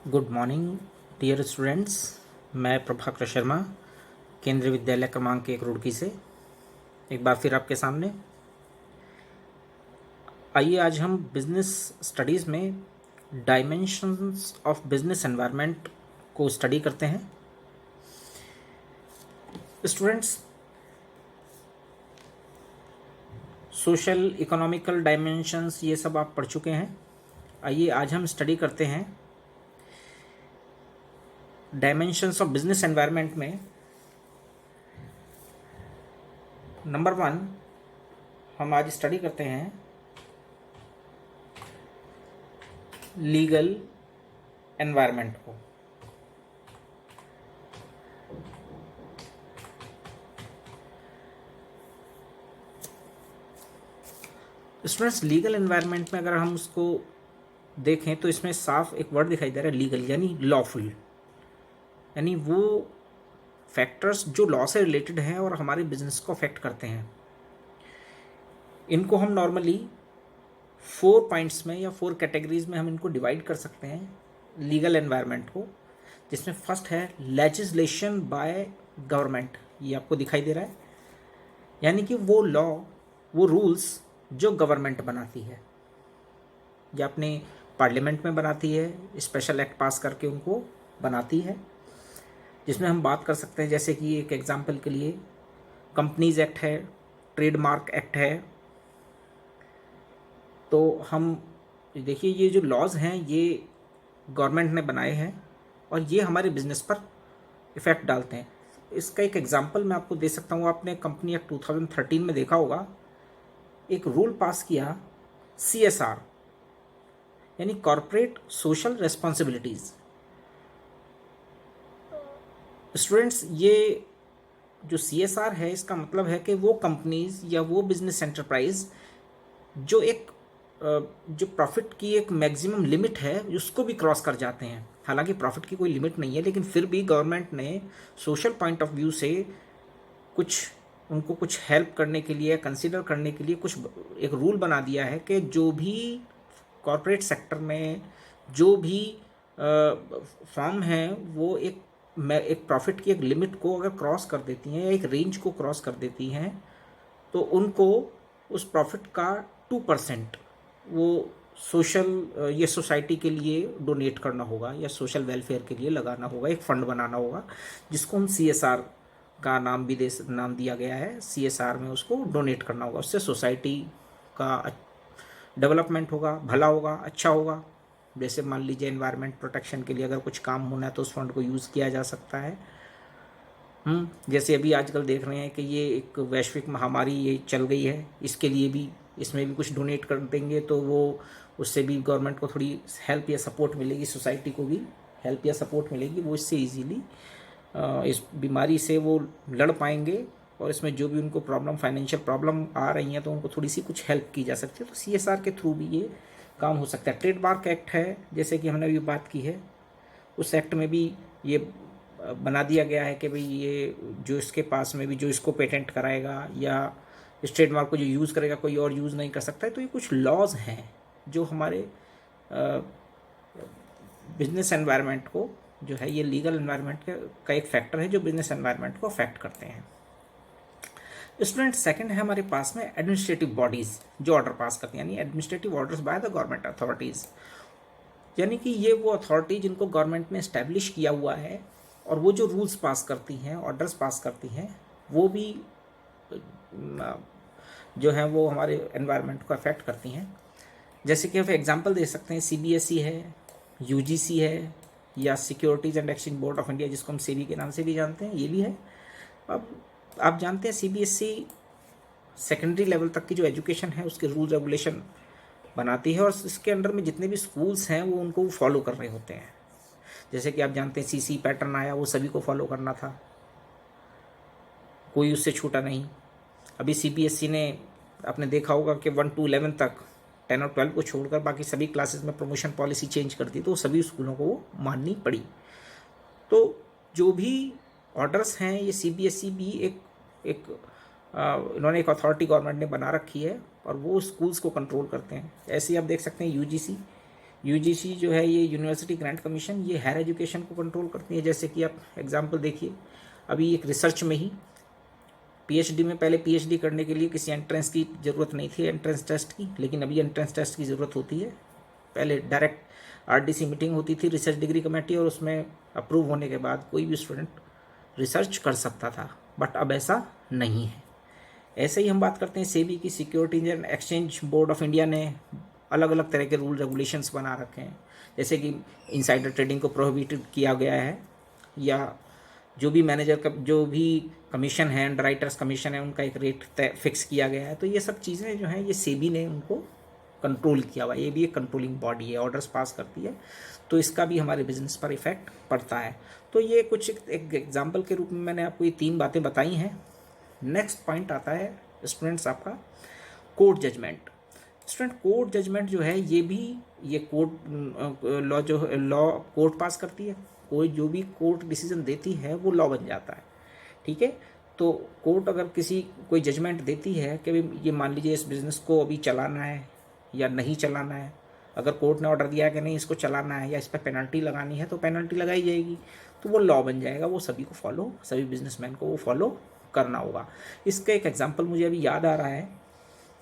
Good morning dear students. मैं प्रभाकर शर्मा केंद्रीय विद्यालय क्रमांक 1 रुड़की से एक बार फिर आपके सामने। आइए आज हम बिजनेस स्टडीज़ में डायमेंशंस ऑफ बिजनेस एनवायरनमेंट को स्टडी करते हैं। स्टूडेंट्स, सोशल इकोनॉमिकल डायमेंशंस ये सब आप पढ़ चुके हैं। आइए आज हम स्टडी करते हैं डायमेंशंस ऑफ बिजनेस एनवायरनमेंट में। नंबर 1 हम आज स्टडी करते हैं लीगल एनवायरनमेंट को। स्टूडेंट्स, लीगल एनवायरनमेंट में अगर हम उसको देखें तो इसमें साफ एक वर्ड दिखाई दे रहा है, लीगल यानी लॉफुल, यानी वो फैक्टर्स जो लॉ से रिलेटेड हैं और हमारे बिजनेस को अफेक्ट करते हैं। इनको हम नॉर्मली 4 पॉइंट्स में या 4 कैटेगरीज में हम इनको डिवाइड कर सकते हैं लीगल एनवायरनमेंट को, जिसमें फर्स्ट है लेजिस्लेशन बाय गवर्नमेंट। ये आपको दिखाई दे रहा है, यानी कि वो लॉ, वो रूल्स जो गवर्नमेंट बनाती है या अपने पार्लियामेंट में बनाती है, स्पेशल एक्ट पास करके उनको बनाती है। जिसमें हम बात कर सकते हैं, जैसे कि एक एग्जांपल के लिए कंपनीज एक्ट है, ट्रेडमार्क एक्ट है। तो हम देखिए, ये जो लॉज हैं ये गवर्नमेंट ने बनाए हैं और ये हमारे बिजनेस पर इफ़ेक्ट डालते हैं। इसका एक एग्जांपल मैं आपको दे सकता हूँ। आपने कंपनी एक्ट 2013 में देखा होगा, एक रूल पास किया CSR यानी कॉरपोरेट सोशल रेस्पॉन्सिबिलिटीज़। स्टूडेंट्स, ये जो CSR है इसका मतलब है कि वो कंपनीज या वो बिजनेस एंटरप्राइज जो एक जो प्रॉफिट की एक मैक्सिमम लिमिट है उसको भी क्रॉस कर जाते हैं। हालांकि प्रॉफिट की कोई लिमिट नहीं है, लेकिन फिर भी गवर्नमेंट ने सोशल पॉइंट ऑफ व्यू से उनको कुछ हेल्प करने के लिए, कंसीडर करने के लिए कुछ एक रूल बना दिया है कि जो भी कॉरपोरेट सेक्टर में जो भी फर्म है वो एक प्रॉफिट की एक लिमिट को अगर क्रॉस कर देती हैं या एक रेंज को क्रॉस कर देती हैं तो उनको उस प्रॉफिट का 2% वो सोशल ये सोसाइटी के लिए डोनेट करना होगा या सोशल वेलफेयर के लिए लगाना होगा, एक फंड बनाना होगा जिसको हम CSR का नाम दिया गया है। CSR में उसको डोनेट करना होगा, उससे सोसाइटी का डेवलपमेंट होगा, भला होगा, अच्छा होगा। जैसे मान लीजिए एनवायरनमेंट प्रोटेक्शन के लिए अगर कुछ काम होना है तो उस फंड को यूज़ किया जा सकता है। जैसे अभी आजकल देख रहे हैं कि ये एक वैश्विक महामारी ये चल गई है, इसके लिए भी इसमें भी कुछ डोनेट कर देंगे तो वो उससे भी गवर्नमेंट को थोड़ी हेल्प या सपोर्ट मिलेगी, सोसाइटी को भी हेल्प या सपोर्ट मिलेगी। वो इससे ईजीली इस बीमारी से वो लड़ पाएंगे और इसमें जो भी उनको प्रॉब्लम, फाइनेंशियल प्रॉब्लम आ रही हैं तो उनको थोड़ी सी कुछ हेल्प की जा सकती है। तो CSR के थ्रू भी ये काम हो सकता है। ट्रेडमार्क एक्ट है, जैसे कि हमने अभी बात की है, उस एक्ट में भी ये बना दिया गया है कि भाई ये जो इसके पास में भी जो इसको पेटेंट कराएगा या इस ट्रेडमार्क को जो यूज़ करेगा कोई और यूज़ नहीं कर सकता है। तो ये कुछ लॉज हैं जो हमारे बिजनेस एनवायरनमेंट को जो है, ये लीगल एनवायरनमेंट का एक फैक्टर है जो बिजनेस एनवायरनमेंट को अफेक्ट करते हैं। स्टूडेंट, सेकंड है हमारे पास में एडमिनिस्ट्रेटिव बॉडीज़ जो ऑर्डर पास करती हैं, यानी administrative orders by the government authorities. यानी कि ये वो अथॉरिटी जिनको गवर्नमेंट ने इस्टेब्लिश किया हुआ है और वो जो रूल्स पास करती हैं, ऑर्डर्स पास करती हैं, वो भी जो हैं वो हमारे एनवायरनमेंट को अफेक्ट करती हैं। जैसे कि हम एग्जांपल दे सकते हैं, CBSE है, UGC है या securities and exchange board of India जिसको हम SEBI के नाम से भी जानते हैं, ये भी है। अब आप जानते हैं CBSE सेकेंडरी लेवल तक की जो एजुकेशन है उसके रूल रेगुलेशन बनाती है और इसके अंडर में जितने भी स्कूल्स हैं वो उनको फॉलो कर रहे होते हैं। जैसे कि आप जानते हैं CC पैटर्न आया, वो सभी को फॉलो करना था, कोई उससे छूटा नहीं। अभी CBSE ने आपने देखा होगा कि 1 to 11 तक, 10 और 12 को छोड़कर बाकी सभी क्लासेस में प्रमोशन पॉलिसी चेंज कर दी, तो सभी स्कूलों को वो माननी पड़ी। तो जो भी ऑर्डर्स हैं ये CBSE भी इन्होंने एक अथॉरिटी गवर्नमेंट ने बना रखी है और वो स्कूल्स को कंट्रोल करते हैं। ऐसे ही आप देख सकते हैं यूजीसी जो है ये यूनिवर्सिटी ग्रांट कमीशन, ये हायर एजुकेशन को कंट्रोल करती है। जैसे कि आप एग्जांपल देखिए, अभी एक रिसर्च में ही पीएचडी में, पहले पीएचडी करने के लिए किसी एंट्रेंस की ज़रूरत नहीं थी, एंट्रेंस टेस्ट की, लेकिन अभी एंट्रेंस टेस्ट की ज़रूरत होती है। पहले डायरेक्ट आरडीसी मीटिंग होती थी, रिसर्च डिग्री कमेटी, और उसमें अप्रूव होने के बाद कोई भी स्टूडेंट रिसर्च कर सकता था, बट अब ऐसा नहीं है। ऐसे ही हम बात करते हैं सेबी की, securities and exchange board of India ने अलग अलग तरह के रूल रेगुलेशंस बना रखे हैं। जैसे कि इनसाइडर ट्रेडिंग को प्रोहिबिटेड किया गया है, या जो भी मैनेजर का जो भी कमीशन है, अंडरराइटर्स कमीशन है, उनका एक रेट तय फिक्स किया गया है। तो ये सब चीज़ें जो हैं ये सेबी ने उनको कंट्रोल किया हुआ है। ये भी एक कंट्रोलिंग बॉडी है, ऑर्डर्स पास करती है, तो इसका भी हमारे बिजनेस पर इफेक्ट पड़ता है। तो ये कुछ एक एग्जाम्पल के रूप में मैंने आपको ये 3 बातें बताई हैं। नेक्स्ट पॉइंट आता है स्टूडेंट्स आपका court judgment. Student court judgment जो है ये भी, ये कोर्ट लॉ जो लॉ कोर्ट पास करती है, कोई जो भी कोर्ट डिसीजन देती है वो लॉ बन जाता है। ठीक है, तो कोर्ट अगर कोई जजमेंट देती है कि भाई ये मान लीजिए इस बिज़नेस को अभी चलाना है या नहीं चलाना है, अगर कोर्ट ने ऑर्डर दिया कि नहीं इसको चलाना है या इस पर पेनल्टी लगानी है, तो पेनल्टी लगाई जाएगी, तो वो लॉ बन जाएगा। वो सभी को फॉलो, सभी बिजनेसमैन को वो फॉलो करना होगा। इसका एक एग्जांपल मुझे अभी याद आ रहा है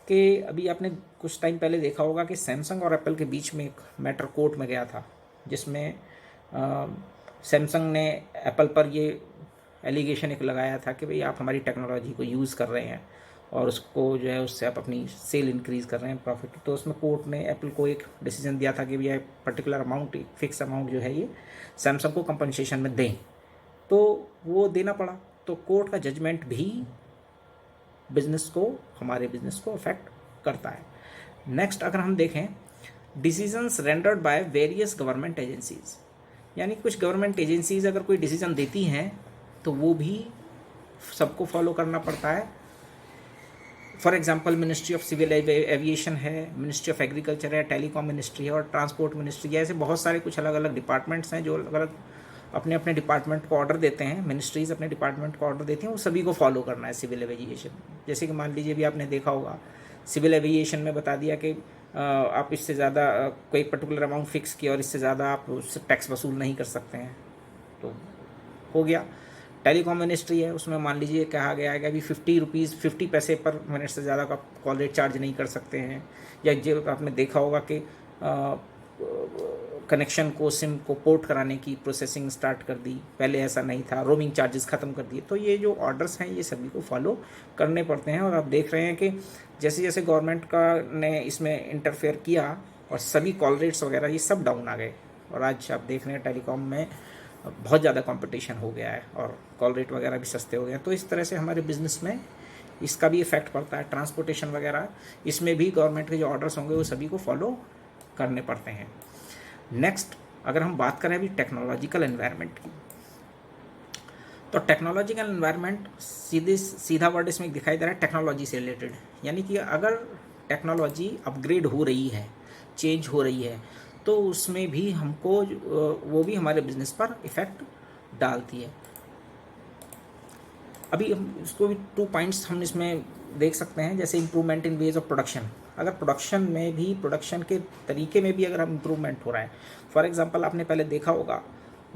कि अभी आपने कुछ टाइम पहले देखा होगा कि सैमसंग और एप्पल के बीच में एक मैटर कोर्ट में गया था, जिसमें सैमसंग ने एप्पल पर ये एलिगेशन एक लगाया था कि भाई आप हमारी टेक्नोलॉजी को यूज़ कर रहे हैं और उसको जो है उससे आप अपनी सेल इंक्रीज़ कर रहे हैं, प्रॉफिट। तो उसमें कोर्ट ने एप्पल को एक डिसीजन दिया था कि भैया पर्टिकुलर अमाउंट, एक फिक्स अमाउंट जो है ये सैमसंग को कंपनसेशन में दें, तो वो देना पड़ा। तो कोर्ट का जजमेंट भी बिजनेस को, हमारे बिजनेस को अफेक्ट करता है। नेक्स्ट अगर हम देखें, decisions rendered by various government agencies, यानी कुछ गवर्नमेंट एजेंसीज अगर कोई डिसीजन देती हैं तो वो भी सबको फॉलो करना पड़ता है। For example ministry of civil aviation है, मिनिस्ट्री ऑफ एग्रीकल्चर है, टेलीकॉम मिनिस्ट्री है और ट्रांसपोर्ट मिनिस्ट्री है। ऐसे बहुत सारे कुछ अलग अलग डिपार्टमेंट्स हैं जो अलग अलग अपने अपने डिपार्टमेंट को ऑर्डर देते हैं, मिनिस्ट्रीज़ अपने डिपार्टमेंट को ऑर्डर देती हैं, वो सभी को फॉलो करना है सिविल एविएशन। जैसे कि मान लीजिए भी आपने देखा होगा सिविल एविएशन में बता दिया कि आप इससे ज़्यादा कोई पर्टिकुलर अमाउंट फिक्स किया और इससे ज़्यादा आप उससे टैक्स वसूल नहीं कर सकते हैं, तो हो गया। टेलीकॉम मिनिस्ट्री है, उसमें मान लीजिए कहा गया है कि अभी 50 पैसे पर मिनट से ज़्यादा का कॉल रेट चार्ज नहीं कर सकते हैं। या जो आपने देखा होगा कि कनेक्शन को, सिम को पोर्ट कराने की प्रोसेसिंग स्टार्ट कर दी, पहले ऐसा नहीं था, रोमिंग चार्जेस ख़त्म कर दिए। तो ये जो ऑर्डर्स हैं ये सभी को फॉलो करने पड़ते हैं। और आप देख रहे हैं कि जैसे जैसे गवर्नमेंट का ने इसमें इंटरफेयर किया और सभी कॉल रेट्स वगैरह ये सब डाउन आ गए, और आज आप देख रहे हैं टेलीकॉम में बहुत ज़्यादा कंपटीशन हो गया है और कॉल रेट वगैरह भी सस्ते हो गए हैं। तो इस तरह से हमारे बिज़नेस में इसका भी इफेक्ट पड़ता है। ट्रांसपोर्टेशन वगैरह, इसमें भी गवर्नमेंट के जो ऑर्डर्स होंगे वो सभी को फॉलो करने पड़ते हैं। नेक्स्ट अगर हम बात करें अभी टेक्नोलॉजिकल एनवायरनमेंट की, तो टेक्नोलॉजिकल एनवायरनमेंट सीधा वर्ड इसमें दिखाई दे रहा है टेक्नोलॉजी से रिलेटेड। यानी कि अगर टेक्नोलॉजी अपग्रेड हो रही है, चेंज हो रही है, तो उसमें भी हमको वो भी हमारे बिजनेस पर इफेक्ट डालती है। अभी हम इसको भी 2 पॉइंट्स हम इसमें देख सकते हैं, जैसे improvement in ways of production. अगर प्रोडक्शन में भी, प्रोडक्शन के तरीके में भी अगर हम इम्प्रूवमेंट हो रहा है, फॉर एग्जांपल आपने पहले देखा होगा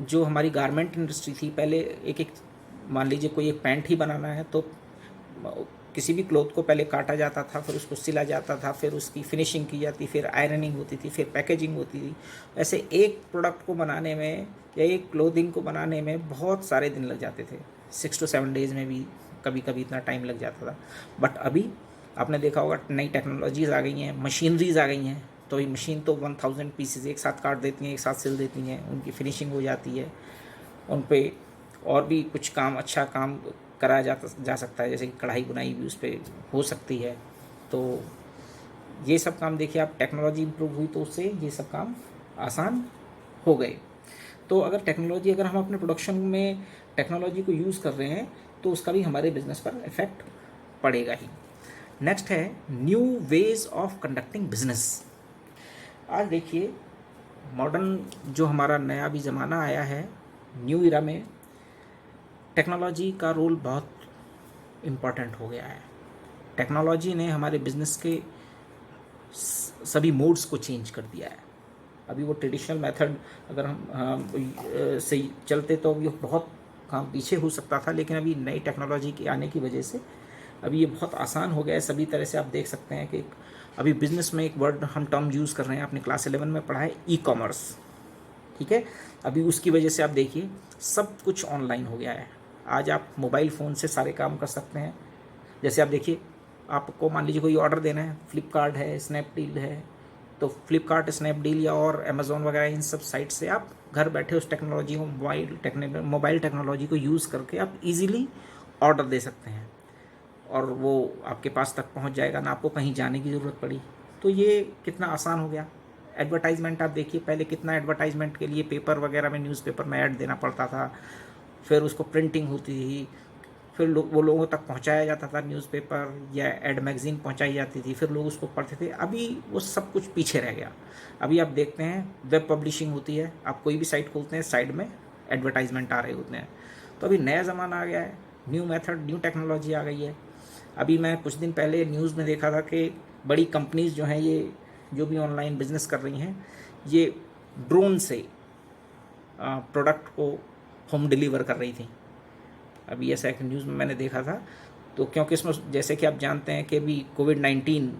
जो हमारी गारमेंट इंडस्ट्री थी, पहले एक मान लीजिए कोई एक पैंट ही बनाना है तो किसी भी क्लॉथ को पहले काटा जाता था, फिर उसको सिला जाता था, फिर उसकी फिनिशिंग की जाती, फिर आयरनिंग होती थी, फिर पैकेजिंग होती थी। ऐसे एक प्रोडक्ट को बनाने में या एक क्लोथिंग को बनाने में बहुत सारे दिन लग जाते थे, 6 to 7 डेज़ में भी कभी कभी इतना टाइम लग जाता था। बट अभी आपने देखा होगा नई टेक्नोलॉजीज़ आ गई हैं, मशीनरीज आ गई हैं, तो ये मशीन तो 1000 पीसेज एक साथ काट देती हैं, एक साथ सिल देती हैं, उनकी फिनिशिंग हो जाती है, उन पर और भी कुछ काम, अच्छा काम कराया जा सकता है, जैसे कि कढ़ाई बुनाई भी उस पर हो सकती है। तो ये सब काम देखिए आप, टेक्नोलॉजी इम्प्रूव हुई तो उससे ये सब काम आसान हो गए। तो अगर टेक्नोलॉजी, अगर हम अपने प्रोडक्शन में टेक्नोलॉजी को यूज़ कर रहे हैं तो उसका भी हमारे बिजनेस पर इफेक्ट पड़ेगा ही। नेक्स्ट है new ways of conducting business. आज देखिए मॉडर्न जो हमारा नया भी ज़माना आया है, न्यू इरा में टेक्नोलॉजी का रोल बहुत इम्पॉर्टेंट हो गया है। टेक्नोलॉजी ने हमारे बिजनेस के सभी मोड्स को चेंज कर दिया है। अभी वो ट्रेडिशनल मेथड अगर हम से चलते तो अभी बहुत काम पीछे हो सकता था, लेकिन अभी नई टेक्नोलॉजी के आने की वजह से अभी ये बहुत आसान हो गया है सभी तरह से। आप देख सकते हैं कि अभी बिजनेस में एक वर्ड हम टर्म यूज़ कर रहे हैं, आपने क्लास 11 में पढ़ा है, ई कॉमर्स, ठीक है। अभी उसकी वजह से आप देखिए सब कुछ ऑनलाइन हो गया है। आज आप मोबाइल फ़ोन से सारे काम कर सकते हैं। जैसे आप देखिए, आपको मान लीजिए कोई ऑर्डर देना है, फ्लिपकार्ट है, स्नैपडील है, तो फ्लिपकार्ट, स्नैपडील या और अमेज़ॉन वगैरह इन सब साइट से आप घर बैठे उस टेक्नोलॉजी को, मोबाइल टेक्नोलॉजी को यूज़ करके आप इजीली ऑर्डर दे सकते हैं और वो आपके पास तक पहुंच जाएगा, ना आपको कहीं जाने की ज़रूरत पड़ी। तो ये कितना आसान हो गया। एडवर्टाइजमेंट आप देखिए, पहले कितना एडवर्टाइजमेंट के लिए पेपर वगैरह में, न्यूज़पेपर में ऐड देना पड़ता था, फिर उसको प्रिंटिंग होती थी, फिर वो लोगों तक पहुंचाया जाता था, न्यूज़पेपर या एड मैगज़ीन पहुंचाई जाती थी, फिर लोग उसको पढ़ते थे। अभी वो सब कुछ पीछे रह गया। अभी आप देखते हैं वेब पब्लिशिंग होती है, आप कोई भी साइट खोलते हैं, साइड में एडवर्टाइजमेंट आ रहे होते हैं। तो अभी नया ज़माना आ गया है, न्यू मेथड, न्यू टेक्नोलॉजी आ गई है। अभी मैं कुछ दिन पहले न्यूज़ में देखा था कि बड़ी कंपनीज़ जो हैं, ये जो भी ऑनलाइन बिजनेस कर रही हैं, ये ड्रोन से प्रोडक्ट को होम डिलीवर कर रही थी। अभी ऐसा एक न्यूज़ में मैंने देखा था। तो क्योंकि इसमें जैसे कि आप जानते हैं कि अभी कोविड-19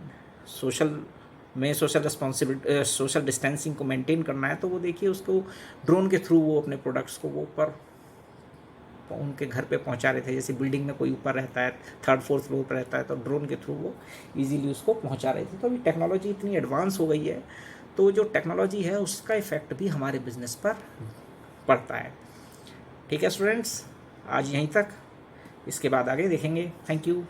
सोशल डिस्टेंसिंग को मेंटेन करना है, तो वो देखिए उसको ड्रोन के थ्रू वो अपने प्रोडक्ट्स को वो ऊपर उनके घर पे पहुंचा रहे थे। जैसे बिल्डिंग में कोई ऊपर रहता है, 3rd-4th फ्लोर पर रहता है, तो ड्रोन के थ्रू वो इजीली उसको पहुंचा रहे थे। तो अभी टेक्नोलॉजी इतनी एडवांस हो गई है, तो जो टेक्नोलॉजी है उसका इफ़ेक्ट भी हमारे बिजनेस पर पड़ता है। ठीक है स्टूडेंट्स, आज यहीं तक, इसके बाद आगे देखेंगे। Thank you.